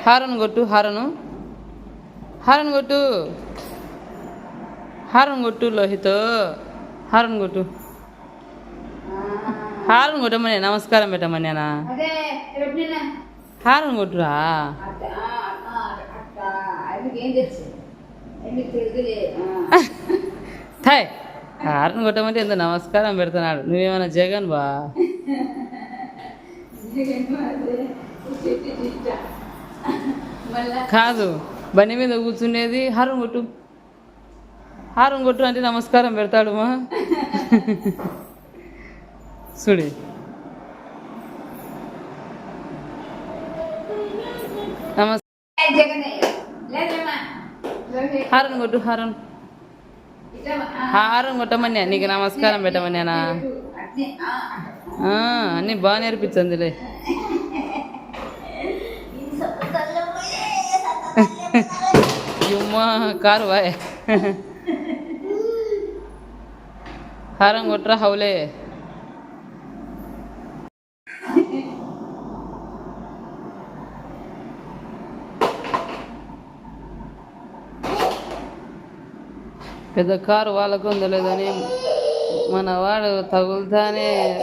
horn కొట్టు horn కొట్టు Lohit horn కొట్టమని నమస్కారం పెట్టమనేనా హారన్ కొట్టురా థాయ్ హారన్ కొట్టమంటే ఎంత నమస్కారం పెడుతున్నాడు నువ్వేమన్నా జగన్ బా కాదు బండి మీద కూర్చునేది హారన్ కొట్టు అంటే నమస్కారం పెడతాడు మా చూడి హారన్ కొట్టు హారన్ కొట్టమని నీకు నమస్కారం పెట్టమనేనా అన్నీ బాగా నేర్పించండిలే యుమ్మా కారు బాయ్ హారం కొట్రా హౌలే పెద్ద కారు వాళ్ళకు ఉందో లేదని మన వాడు తగులుతానే